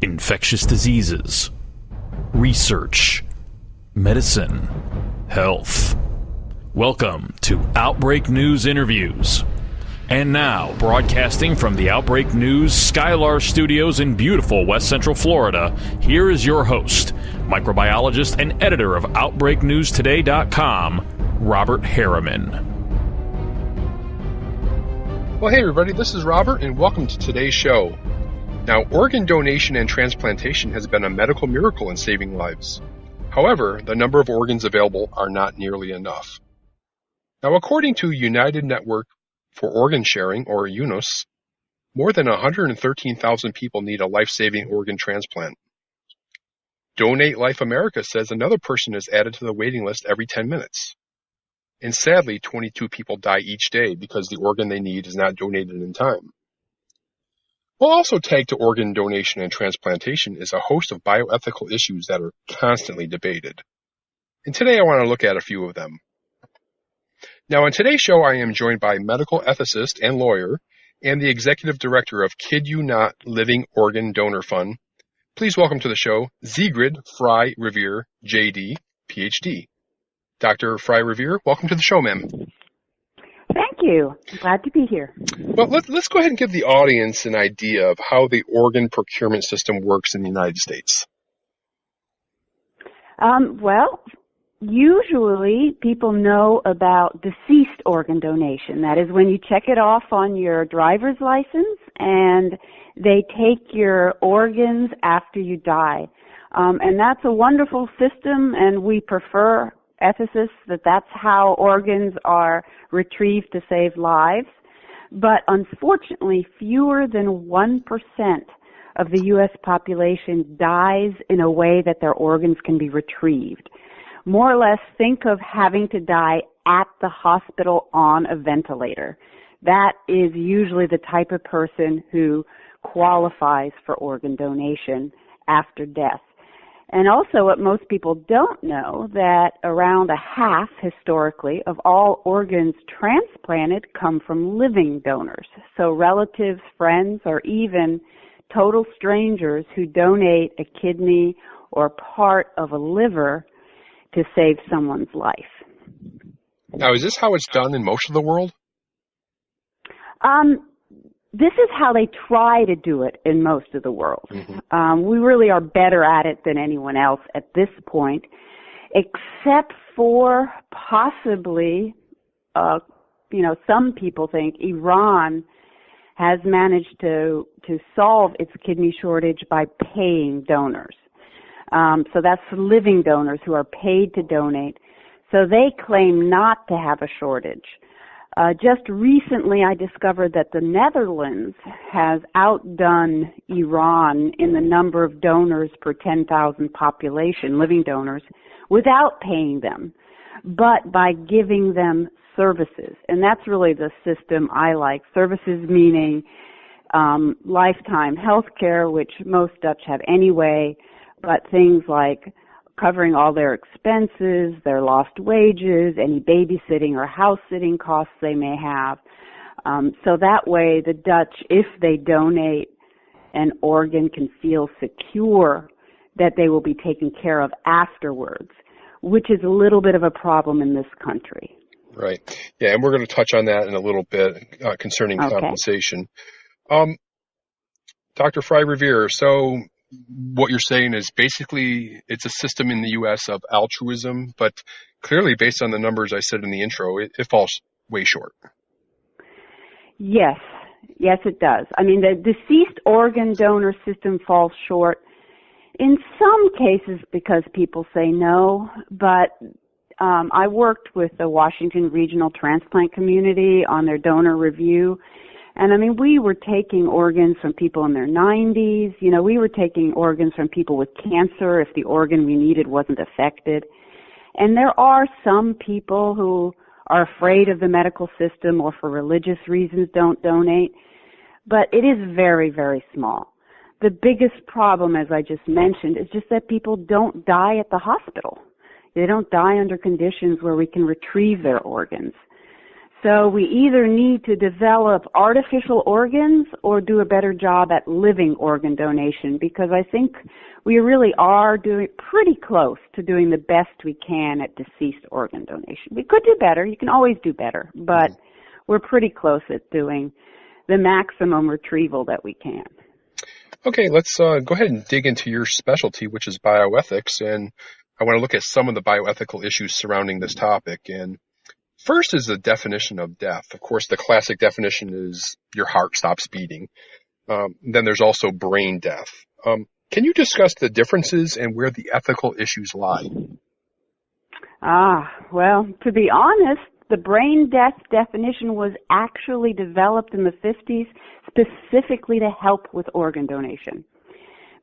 infectious diseases, research, medicine, health. Welcome to Outbreak News Interviews. And now, broadcasting from the Outbreak News Skylar Studios in beautiful West Central Florida, here is your host, microbiologist and editor of OutbreakNewsToday.com, Robert Harriman. Well, hey everybody, this is Robert, and welcome to today's show. Now, organ donation and transplantation has been a medical miracle in saving lives. However, the number of organs available are not nearly enough. Now, according to United Network for Organ Sharing, or UNOS, more than 113,000 people need a life-saving organ transplant. Donate Life America says another person is added to the waiting list every 10 minutes. And sadly, 22 people die each day because the organ they need is not donated in time. Well, also tagged to organ donation and transplantation is a host of bioethical issues that are constantly debated. And today I want to look at a few of them. Now, on today's show, I am joined by medical ethicist and lawyer and the executive director of Kid You Not Living Organ Donor Fund. Please welcome to the show, Sigrid Fry-Revere JD, PhD. Dr. Fry-Revere, welcome to the show, ma'am. Thank you. I'm glad to be here. Well, let's go ahead and give the audience an idea of how the organ procurement system works in the United States. Usually people know about deceased organ donation. That is when you check it off on your driver's license and they take your organs after you die. And that's a wonderful system, and we prefer, ethicists, that's how organs are retrieved to save lives. But unfortunately, fewer than 1% of the U.S. population dies in a way that their organs can be retrieved. More or less, think of having to die at the hospital on a ventilator. That is usually the type of person who qualifies for organ donation after death. And also, what most people don't know, that around a half, historically, of all organs transplanted come from living donors. So relatives, friends, or even total strangers who donate a kidney or part of a liver to save someone's life. Now, is this how it's done in most of the world? This is how they try to do it in most of the world. Mm-hmm. We really are better at it than anyone else at this point, except for possibly, some people think Iran has managed to solve its kidney shortage by paying donors. So that's living donors who are paid to donate. So they claim not to have a shortage. Just recently, I discovered that the Netherlands has outdone Iran in the number of donors per 10,000 population, living donors, without paying them, but by giving them services. And that's really the system I like. Services meaning lifetime health care, which most Dutch have anyway, but things like covering all their expenses, their lost wages, any babysitting or house-sitting costs they may have. So that way the Dutch, if they donate an organ, can feel secure that they will be taken care of afterwards, which is a little bit of a problem in this country. Right. Yeah, and we're going to touch on that in a little bit concerning compensation. Dr. Fry-Revere, so what you're saying is basically it's a system in the U.S. of altruism, but clearly based on the numbers I said in the intro, it falls way short. Yes, it does. I mean, the deceased organ donor system falls short in some cases because people say no, but I worked with the Washington Regional Transplant Community on their donor review. And I mean, we were taking organs from people in their 90s. We were taking organs from people with cancer if the organ we needed wasn't affected. And there are some people who are afraid of the medical system or for religious reasons don't donate. But it is very, very small. The biggest problem, as I just mentioned, is just that people don't die at the hospital. They don't die under conditions where we can retrieve their organs. So we either need to develop artificial organs or do a better job at living organ donation, because I think we really are doing pretty close to doing the best we can at deceased organ donation. We could do better. You can always do better, but we're pretty close at doing the maximum retrieval that we can. Okay, let's go ahead and dig into your specialty, which is bioethics, and I want to look at some of the bioethical issues surrounding this topic. And first is the definition of death. Of course, the classic definition is your heart stops beating. Then there's also brain death. Can you discuss the differences and where the ethical issues lie? Well, to be honest, the brain death definition was actually developed in the 50s specifically to help with organ donation.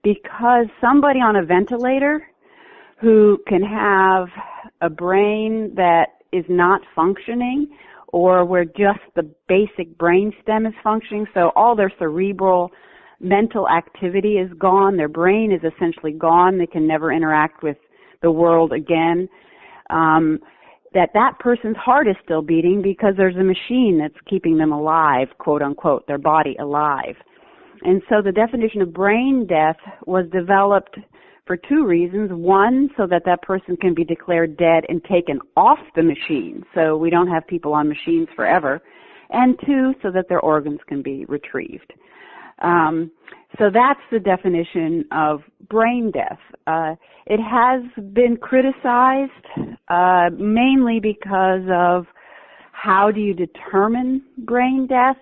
Because somebody on a ventilator who can have a brain that is not functioning, or where just the basic brain stem is functioning, so all their cerebral mental activity is gone, their brain is essentially gone, they can never interact with the world again, that person's heart is still beating because there's a machine that's keeping them alive, quote unquote, their body alive. And so the definition of brain death was developed for two reasons. One, so that person can be declared dead and taken off the machine, so we don't have people on machines forever. And two, so that their organs can be retrieved. So that's the definition of brain death. It has been criticized mainly because of how do you determine brain death?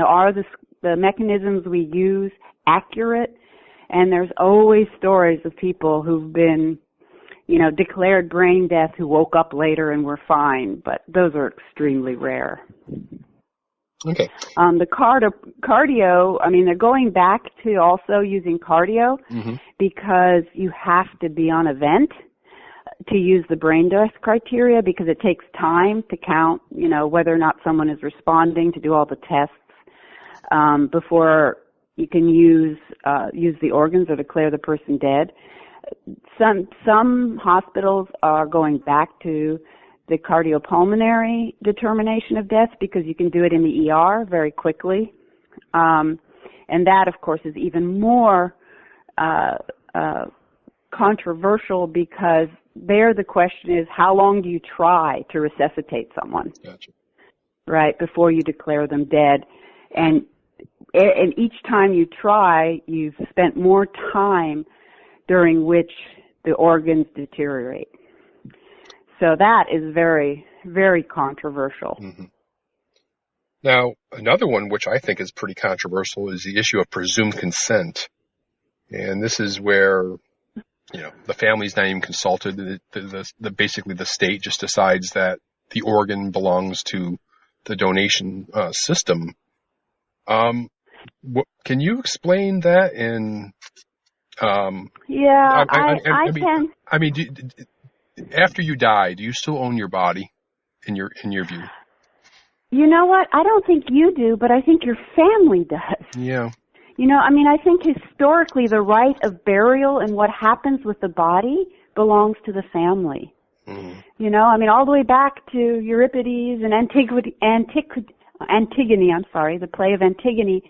Are the mechanisms we use accurate? And there's always stories of people who've been, declared brain death who woke up later and were fine, but those are extremely rare. Okay. The cardio, they're going back to also using cardio because you have to be on a vent to use the brain death criteria, because it takes time to count, whether or not someone is responding, to do all the tests before you can use the organs or declare the person dead. Some hospitals are going back to the cardiopulmonary determination of death because you can do it in the ER very quickly. And that, of course, is even more controversial because there the question is, how long do you try to resuscitate someone? Gotcha. Right, before you declare them dead. And each time you try, you've spent more time during which the organs deteriorate. So that is very, very controversial. Now, another one which I think is pretty controversial is the issue of presumed consent. And this is where, the family's not even consulted. Basically, the state just decides that the organ belongs to the donation system. Can you explain that? And I can. After you die, do you still own your body? In your view? You know what? I don't think you do, but I think your family does. Yeah. I think historically the right of burial and what happens with the body belongs to the family. All the way back to Euripides and Antigone, the play of Antigone,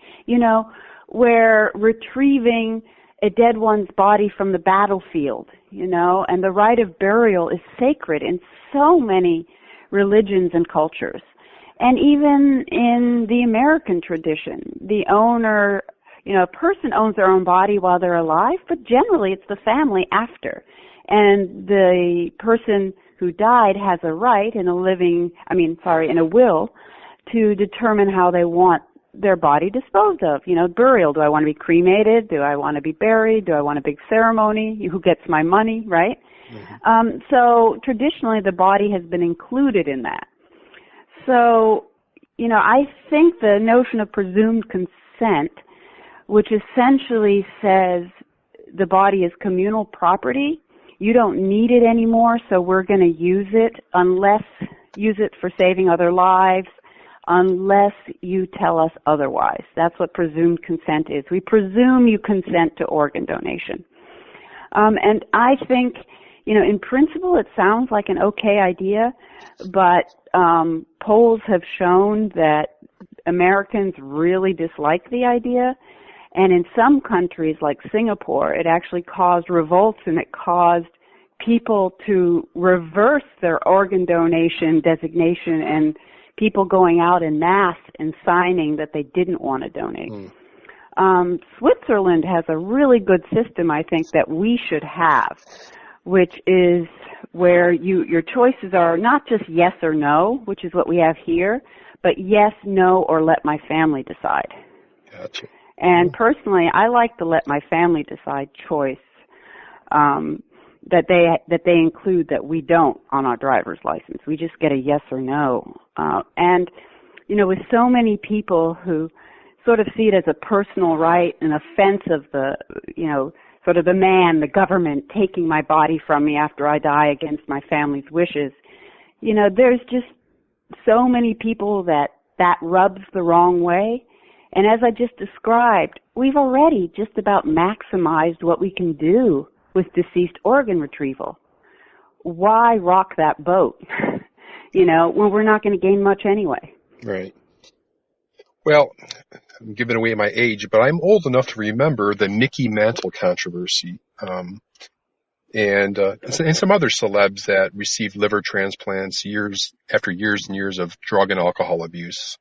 where retrieving a dead one's body from the battlefield, and the right of burial is sacred in so many religions and cultures. And even in the American tradition, the owner, a person owns their own body while they're alive, but generally it's the family after. And the person who died has a right in a will to determine how they want their body disposed of. Burial. Do I want to be cremated? Do I want to be buried? Do I want a big ceremony? Who gets my money, right? So traditionally the body has been included in that. So, I think the notion of presumed consent, which essentially says the body is communal property, you don't need it anymore, so we're going to use it for saving other lives, unless you tell us otherwise. That's what presumed consent is. We presume you consent to organ donation. And I think, in principle, it sounds like an okay idea, but polls have shown that Americans really dislike the idea. And in some countries like Singapore, it actually caused revolts, and it caused people to reverse their organ donation designation, and people going out en masse and signing that they didn't want to donate. Switzerland has a really good system, I think, that we should have, which is where your choices are not just yes or no, which is what we have here, but yes, no, or let my family decide. Gotcha. And personally, I like the let my family decide choice that they include that we don't on our driver's license. We just get a yes or no. And with so many people who sort of see it as a personal right, an offense of the, sort of the government taking my body from me after I die against my family's wishes, there's just so many people that rubs the wrong way. And as I just described, we've already just about maximized what we can do with deceased organ retrieval. Why rock that boat, when we're not going to gain much anyway? Right. Well, I'm giving away my age, but I'm old enough to remember the Mickey Mantle controversy, and some other celebs that received liver transplants years and years of drug and alcohol abuse.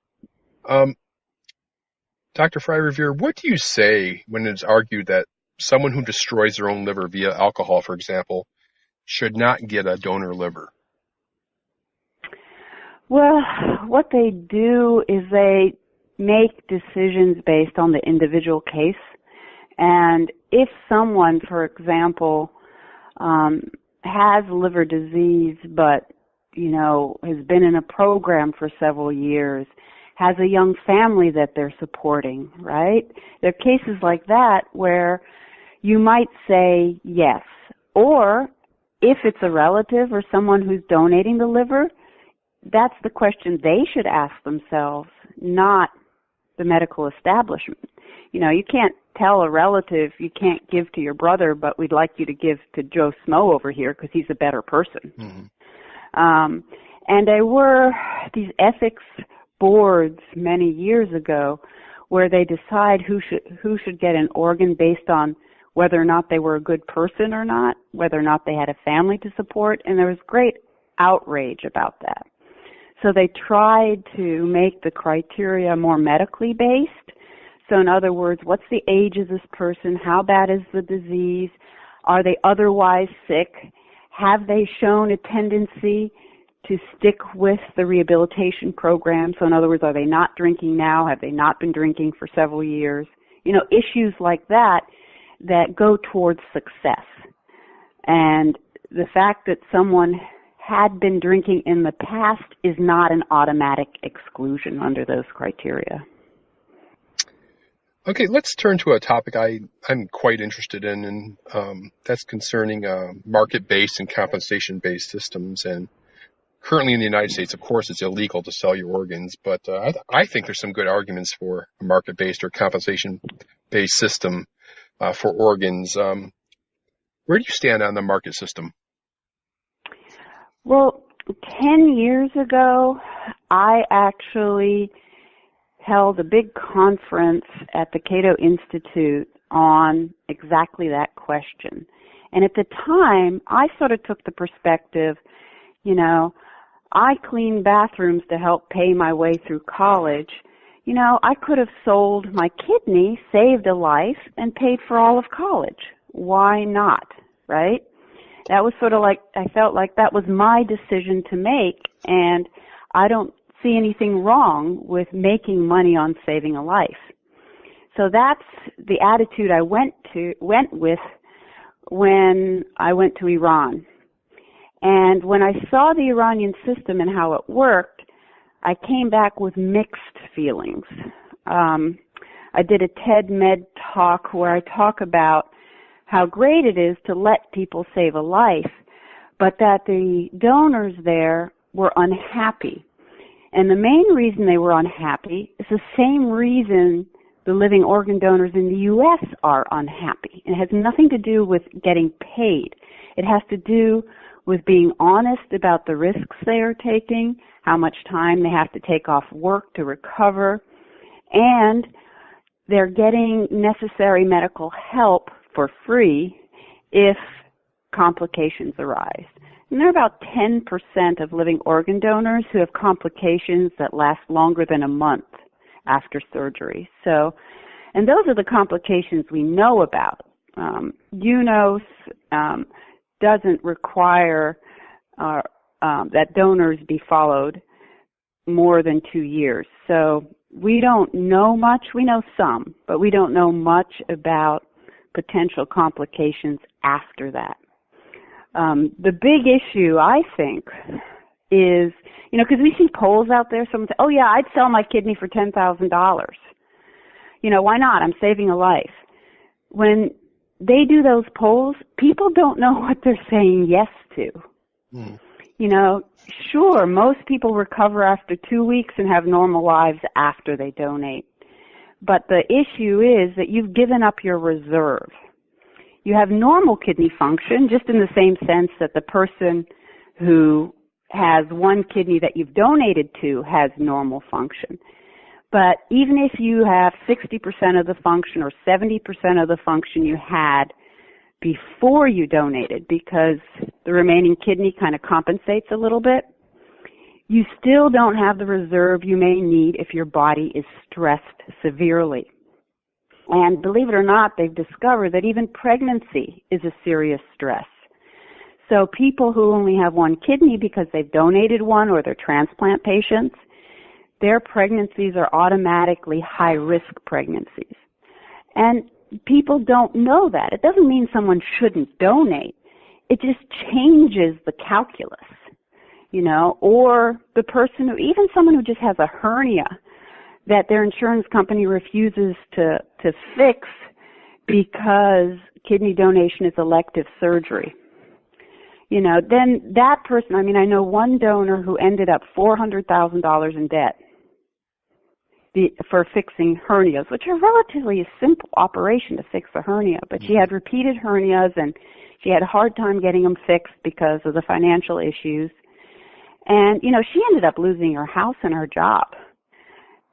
Dr. Fry-Revere, what do you say when it's argued that someone who destroys their own liver via alcohol, for example, should not get a donor liver? Well, what they do is they make decisions based on the individual case. And if someone, for example, has liver disease but, has been in a program for several years, has a young family that they're supporting, right? There are cases like that where you might say yes. Or if it's a relative or someone who's donating the liver, that's the question they should ask themselves, not the medical establishment. You can't tell a relative you can't give to your brother, but we'd like you to give to Joe Smo over here because he's a better person. Mm-hmm. And there were these ethics boards many years ago where they decide who should get an organ based on whether or not they were a good person or not, whether or not they had a family to support, and there was great outrage about that. So they tried to make the criteria more medically based. So in other words, what's the age of this person? How bad is the disease? Are they otherwise sick? Have they shown a tendency to stick with the rehabilitation program? So in other words, are they not drinking now? Have they not been drinking for several years? Issues like that go towards success. And the fact that someone had been drinking in the past is not an automatic exclusion under those criteria. Okay, let's turn to a topic I'm quite interested in, and that's concerning market-based and compensation-based systems. And currently in the United States, of course, it's illegal to sell your organs, but I think there's some good arguments for a market-based or compensation-based system for organs. Where do you stand on the market system? Well, 10 years ago, I actually held a big conference at the Cato Institute on exactly that question. And at the time, I sort of took the perspective, I cleaned bathrooms to help pay my way through college. I could have sold my kidney, saved a life, and paid for all of college. Why not, right? That was sort of like, I felt like that was my decision to make, and I don't see anything wrong with making money on saving a life. So that's the attitude I went with when I went to Iran. And when I saw the Iranian system and how it worked, I came back with mixed feelings. I did a TED Med talk where I talk about how great it is to let people save a life, but that the donors there were unhappy. And the main reason they were unhappy is the same reason the living organ donors in the U.S. are unhappy. It has nothing to do with getting paid. It has to do with being honest about the risks they are taking, how much time they have to take off work to recover, and they're getting necessary medical help for free if complications arise. And there are about 10% of living organ donors who have complications that last longer than a month after surgery. So, and those are the complications we know about. UNOS doesn't require that donors be followed more than 2 years. So we don't know much. We know some, but we don't know much about potential complications after that. The big issue, I think, is, because we see polls out there, someone say, oh yeah, I'd sell my kidney for $10,000. Why not? I'm saving a life. When they do those polls, people don't know what they're saying yes to. Sure, most people recover after 2 weeks and have normal lives after they donate. But the issue is that you've given up your reserve. You have normal kidney function, just in the same sense that the person who has one kidney that you've donated to has normal function. But even if you have 60% of the function or 70% of the function you had before you donated, because the remaining kidney kind of compensates a little bit, you still don't have the reserve you may need if your body is stressed severely. And believe it or not, they've discovered that even pregnancy is a serious stress. So people who only have one kidney because they've donated one, or they're transplant patients, their pregnancies are automatically high-risk pregnancies. And people don't know that. It doesn't mean someone shouldn't donate. It just changes the calculus, or the person who, even someone who just has a hernia that their insurance company refuses to fix because kidney donation is elective surgery. Then that person, I know one donor who ended up $400,000 in debt for fixing hernias, which are relatively a simple operation to fix a hernia, but she had repeated hernias and she had a hard time getting them fixed because of the financial issues. And, she ended up losing her house and her job.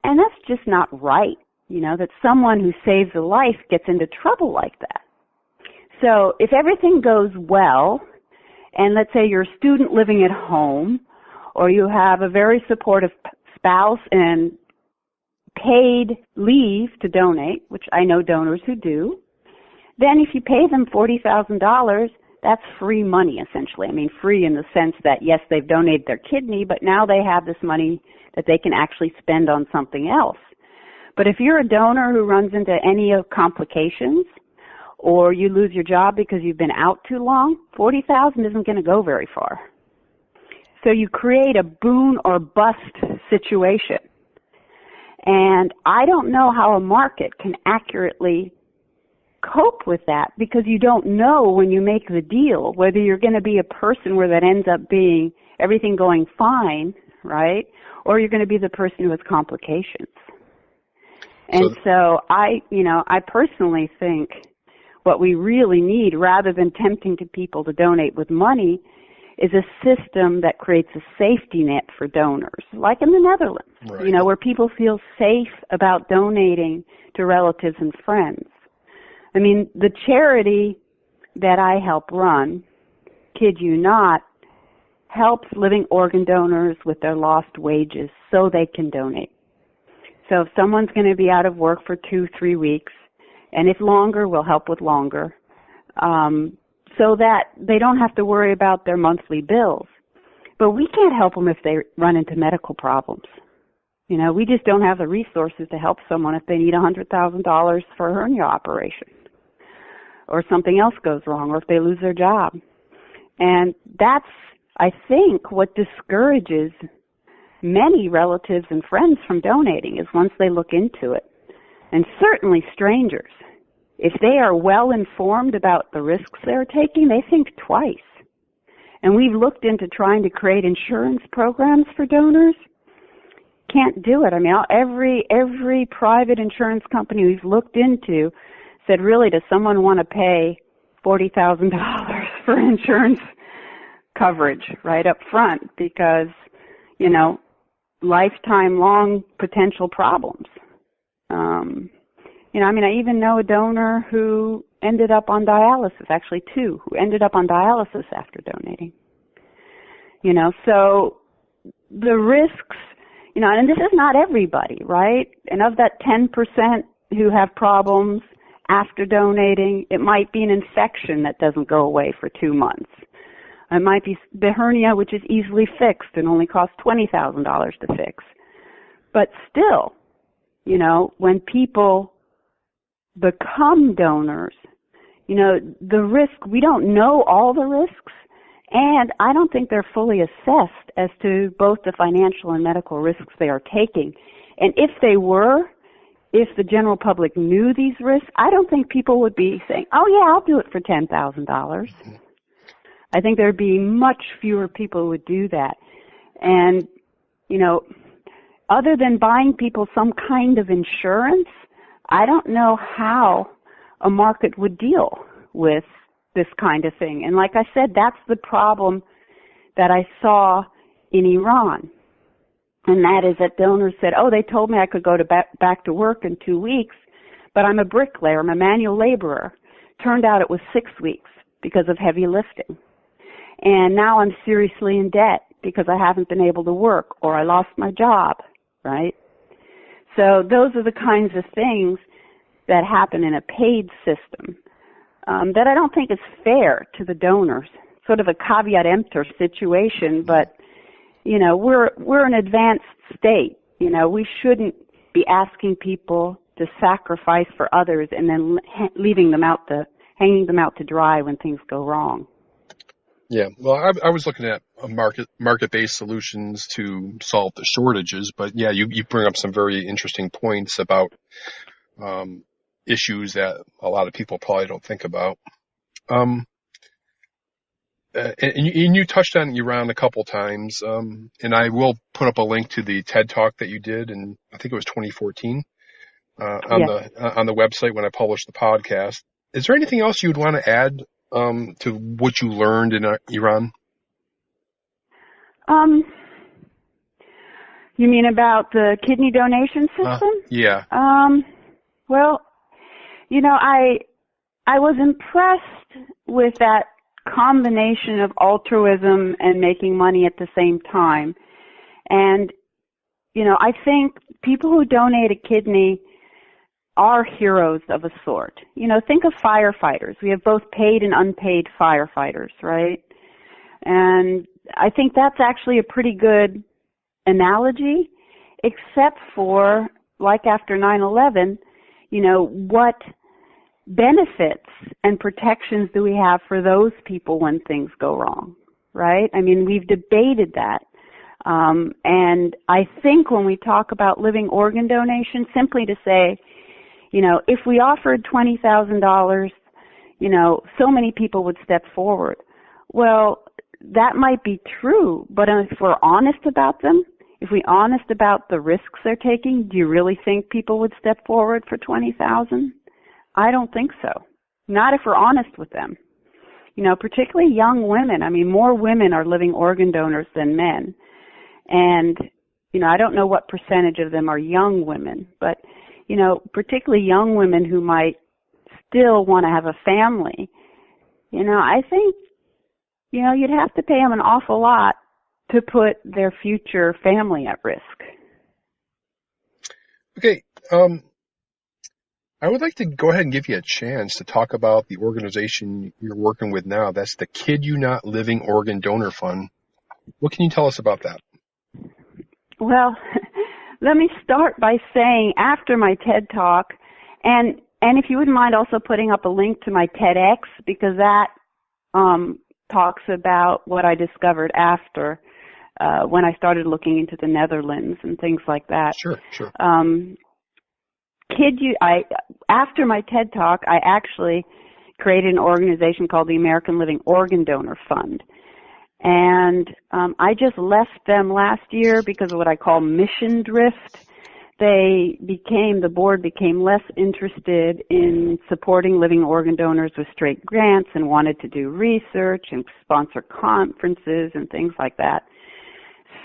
And that's just not right, that someone who saves a life gets into trouble like that. So if everything goes well, and let's say you're a student living at home, or you have a very supportive spouse and paid leave to donate, which I know donors who do, then if you pay them $40,000, that's free money, essentially. Free in the sense that, yes, they've donated their kidney, but now they have this money that they can actually spend on something else. But if you're a donor who runs into any of complications, or you lose your job because you've been out too long, $40,000 isn't going to go very far. So you create a boom or bust situation. And I don't know how a market can accurately cope with that, because you don't know when you make the deal whether you're going to be a person where that ends up being everything going fine, right? Or you're going to be the person who has complications. And so I personally think what we really need, rather than tempting to people to donate with money, is a system that creates a safety net for donors, like in the Netherlands, right. Where people feel safe about donating to relatives and friends. The charity that I help run, kid you not, helps living organ donors with their lost wages so they can donate. So if someone's going to be out of work for 2-3 weeks, and if longer, we'll help with longer, so that they don't have to worry about their monthly bills. But we can't help them if they run into medical problems. We just don't have the resources to help someone if they need $100,000 for a hernia operation, or something else goes wrong, or if they lose their job. And that's, I think, what discourages many relatives and friends from donating, is once they look into it. And certainly strangers, if they are well informed about the risks they're taking, they think twice. And we've looked into trying to create insurance programs for donors. Can't do it. Every private insurance company we've looked into said, really, does someone want to pay $40,000 for insurance coverage right up front because, lifetime long potential problems. I even know a donor who ended up on dialysis, actually two, who ended up on dialysis after donating. So the risks, and this is not everybody, right? And of that 10% who have problems after donating, it might be an infection that doesn't go away for 2 months. It might be the hernia, which is easily fixed and only costs $20,000 to fix. But still, when people become donors, the risk, we don't know all the risks, and I don't think they're fully assessed as to both the financial and medical risks they are taking. And if they were, if the general public knew these risks, I don't think people would be saying, oh yeah, I'll do it for $10,000. I think there'd be much fewer people who would do that. And, other than buying people some kind of insurance, I don't know how a market would deal with this kind of thing. And like I said, that's the problem that I saw in Iran. And that is that donors said, oh, they told me I could go back to work in 2 weeks, but I'm a bricklayer, I'm a manual laborer. Turned out it was 6 weeks because of heavy lifting. And now I'm seriously in debt because I haven't been able to work or I lost my job, right? So those are the kinds of things that happen in a paid system that I don't think is fair to the donors. Sort of a caveat emptor situation, but, we're an advanced state. We shouldn't be asking people to sacrifice for others and then hanging them out to dry when things go wrong. Yeah, well, I was looking at market-based solutions to solve the shortages, but yeah, you bring up some very interesting points about issues that a lot of people probably don't think about. And you touched on Iran a couple times, and I will put up a link to the TED Talk that you did, and I think it was 2014 on the website when I published the podcast. Is there anything else you'd want to add to what you learned in Iran? You mean about the kidney donation system? Yeah. Well, I was impressed with that combination of altruism and making money at the same time. And, I think people who donate a kidney are heroes of a sort. Think of firefighters. We have both paid and unpaid firefighters, right? And I think that's actually a pretty good analogy, except for, like after 9/11, what benefits and protections do we have for those people when things go wrong, right? I mean, we've debated that. And I think when we talk about living organ donation, simply to say, if we offered $20,000, so many people would step forward. Well, that might be true, but if we're honest about them, if we're honest about the risks they're taking, do you really think people would step forward for $20,000? I don't think so. Not if we're honest with them. Particularly young women. I mean, more women are living organ donors than men. And, I don't know what percentage of them are young women, but, particularly young women who might still want to have a family, I think, you'd have to pay them an awful lot to put their future family at risk. Okay. I would like to go ahead and give you a chance to talk about the organization you're working with now. That's the Kid You Not Living Organ Donor Fund. What can you tell us about that? Well, let me start by saying after my TED Talk, and if you wouldn't mind also putting up a link to my TEDx, because that talks about what I discovered after when I started looking into the Netherlands and things like that. Sure. After my TED Talk, I actually created an organization called the American Living Organ Donor Fund. And I just left them last year because of what I call mission drift. the board became less interested in supporting living organ donors with straight grants and wanted to do research and sponsor conferences and things like that.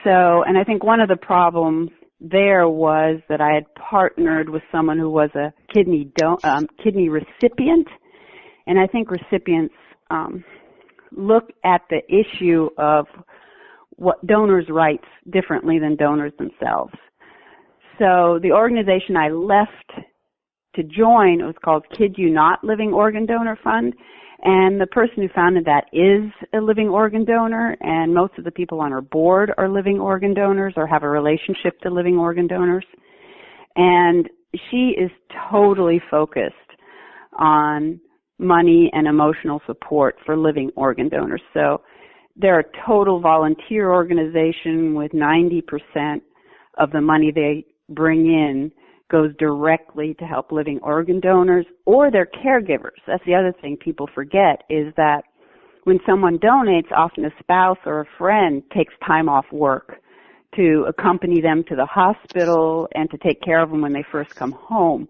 So, and I think one of the problems there was that I had partnered with someone who was a kidney recipient, and I think recipients look at the issue of what donors' rights differently than donors themselves. So the organization I left to join, it was called Kid You Not Living Organ Donor Fund, and the person who founded that is a living organ donor, and most of the people on our board are living organ donors or have a relationship to living organ donors. And she is totally focused on money and emotional support for living organ donors. So they're a total volunteer organization with 90% of the money they bring in goes directly to help living organ donors or their caregivers. That's the other thing people forget, is that when someone donates, often a spouse or a friend takes time off work to accompany them to the hospital and to take care of them when they first come home.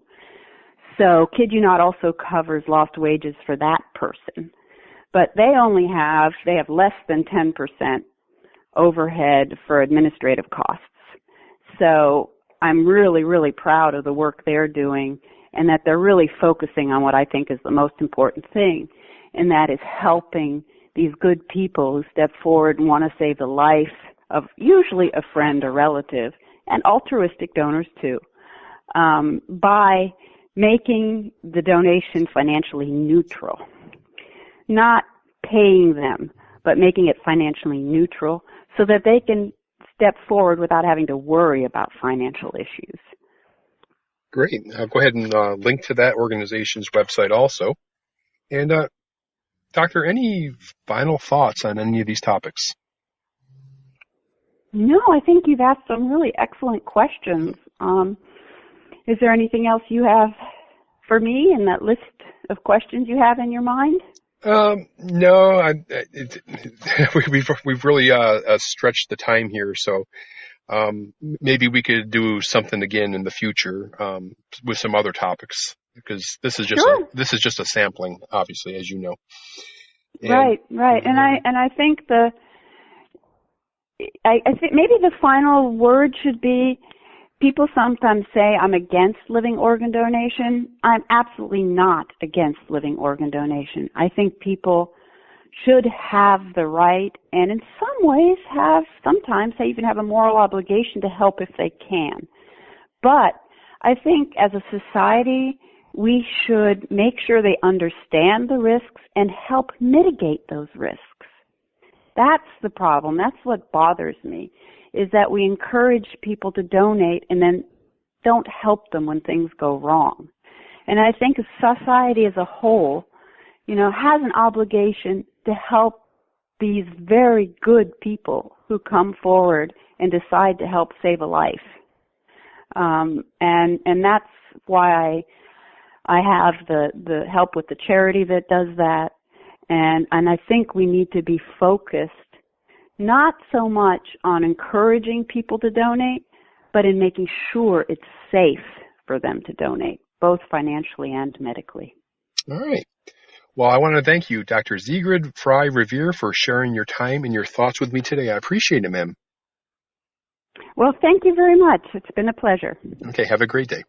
So Kid You Not also covers lost wages for that person. But they have less than 10% overhead for administrative costs. So I'm really, really proud of the work they're doing, and that they're really focusing on what I think is the most important thing, and that is helping these good people who step forward and want to save the life of usually a friend or relative, and altruistic donors too, by making the donation financially neutral. Not paying them, but making it financially neutral so that they can step forward without having to worry about financial issues. Great. I'll go ahead and link to that organization's website also. And Doctor, any final thoughts on any of these topics? No, I think you've asked some really excellent questions. Is there anything else you have for me in that list of questions you have in your mind? No, we've really stretched the time here, so maybe we could do something again in the future with some other topics, because this is just a sampling, obviously, as you know. Right. And I think I think maybe the final word should be, people sometimes say I'm against living organ donation. I'm absolutely not against living organ donation. I think people should have the right, and in some ways sometimes they even have a moral obligation to help if they can. But I think as a society, we should make sure they understand the risks and help mitigate those risks. That's the problem. That's what bothers me, is that we encourage people to donate and then don't help them when things go wrong. And I think society as a whole, has an obligation to help these very good people who come forward and decide to help save a life. And that's why I have the help with the charity that does that. And I think we need to be focused not so much on encouraging people to donate, but in making sure it's safe for them to donate, both financially and medically. All right. Well, I want to thank you, Dr. Sigrid Fry-Revere, for sharing your time and your thoughts with me today. I appreciate it, ma'am. Well, thank you very much. It's been a pleasure. Okay, have a great day.